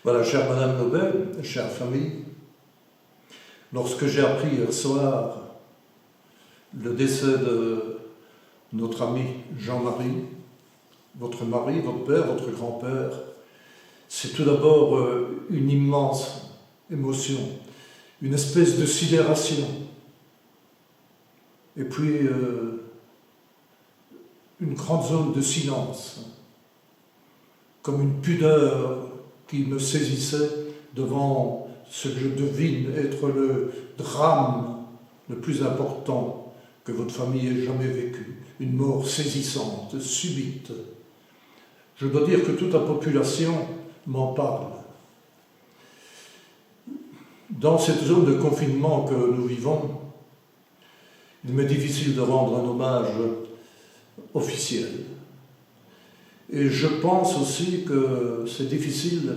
Voilà, chère Madame Nobel, chère famille, lorsque j'ai appris hier soir le décès de notre ami Jean-Marie, votre mari, votre père, votre grand-père, c'est tout d'abord une immense émotion, une espèce de sidération, et puis une grande zone de silence, comme une pudeur qui me saisissait devant ce que je devine être le drame le plus important que votre famille ait jamais vécu, une mort saisissante, subite. Je dois dire que toute la population m'en parle. Dans cette zone de confinement que nous vivons, il m'est difficile de rendre un hommage officiel. Et je pense aussi que c'est difficile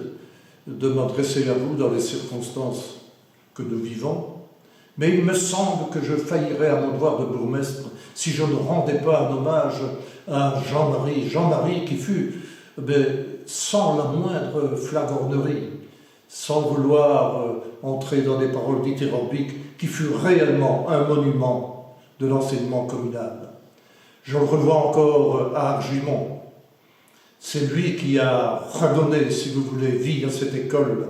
de m'adresser à vous dans les circonstances que nous vivons, mais il me semble que je faillirais à mon devoir de bourgmestre si je ne rendais pas un hommage à Jean-Marie qui fut, sans la moindre flagornerie, sans vouloir entrer dans des paroles dithyrambiques, qui fut réellement un monument de l'enseignement communal. Je le revois encore à Argimont. C'est lui qui a redonné, si vous voulez, vie à cette école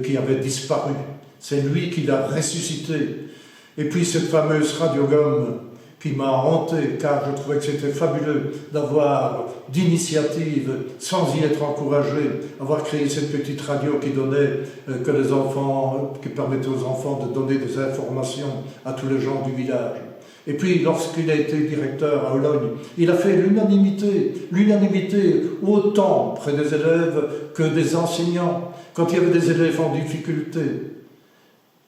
qui avait disparu. C'est lui qui l'a ressuscité. Et puis cette fameuse radiogomme qui m'a hanté, car je trouvais que c'était fabuleux d'avoir d'initiative, sans y être encouragé, avoir créé cette petite radio qui donnait, qui permettait aux enfants de donner des informations à tous les gens du village. Et puis, lorsqu'il a été directeur à Ologne, il a fait l'unanimité autant près des élèves que des enseignants. Quand il y avait des élèves en difficulté,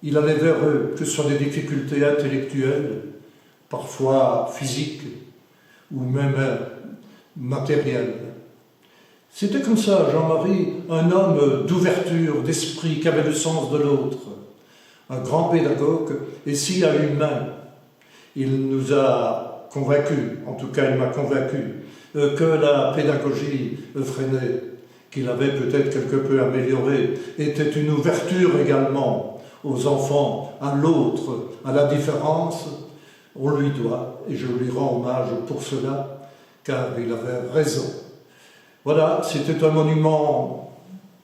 il allait vers eux, que ce soit des difficultés intellectuelles, parfois physiques, ou même matérielles. C'était comme ça, Jean-Marie, un homme d'ouverture, d'esprit, qui avait le sens de l'autre, un grand pédagogue, et s'il a une main, il nous a convaincus, en tout cas il m'a convaincu, que la pédagogie freinée, qu'il avait peut-être quelque peu améliorée, était une ouverture également aux enfants, à l'autre, à la différence. On lui doit, et je lui rends hommage pour cela, car il avait raison. Voilà, c'était un monument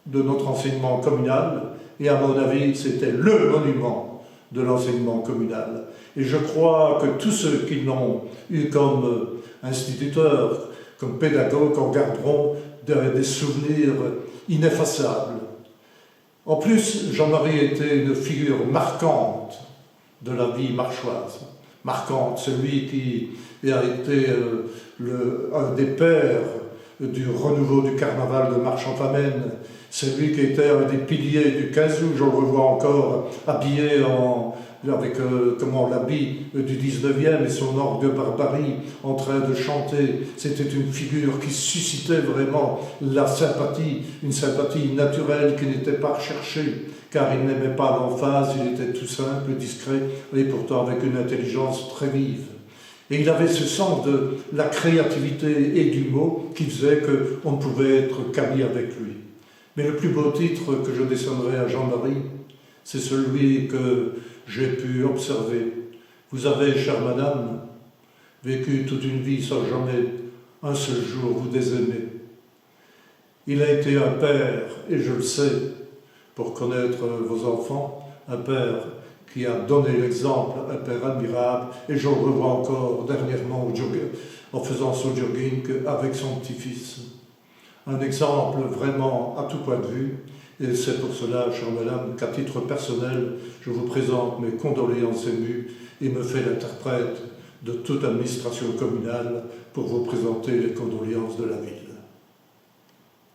de notre enseignement communal, et à mon avis, c'était le monument de l'enseignement communal. Et je crois que tous ceux qui l'ont eu comme instituteurs, comme pédagogues, en garderont des souvenirs ineffaçables. En plus, Jean-Marie était une figure marquante de la vie marchoise. Marquante, celui qui a été un des pères du renouveau du carnaval de Marche-en-Famenne, celui qui était un des piliers du 15 août, je le revois encore habillé avec l'habit du 19e et son orgue de barbarie en train de chanter. C'était une figure qui suscitait vraiment la sympathie, une sympathie naturelle qui n'était pas recherchée, car il n'aimait pas l'emphase, il était tout simple, discret, et pourtant avec une intelligence très vive. Et il avait ce sens de la créativité et du mot qui faisait qu'on ne pouvait être qu'ami avec lui. Mais le plus beau titre que je décernerai à Jean-Marie, c'est celui que j'ai pu observer. Vous avez, chère madame, vécu toute une vie sans jamais un seul jour vous désaimer. Il a été un père, et je le sais, pour connaître vos enfants, un père qui a donné l'exemple, un père admirable, et je le revois encore dernièrement en faisant son jogging avec son petit-fils. Un exemple vraiment à tout point de vue, et c'est pour cela, chère madame, qu'à titre personnel, je vous présente mes condoléances émues et me fais l'interprète de toute administration communale pour vous présenter les condoléances de la ville.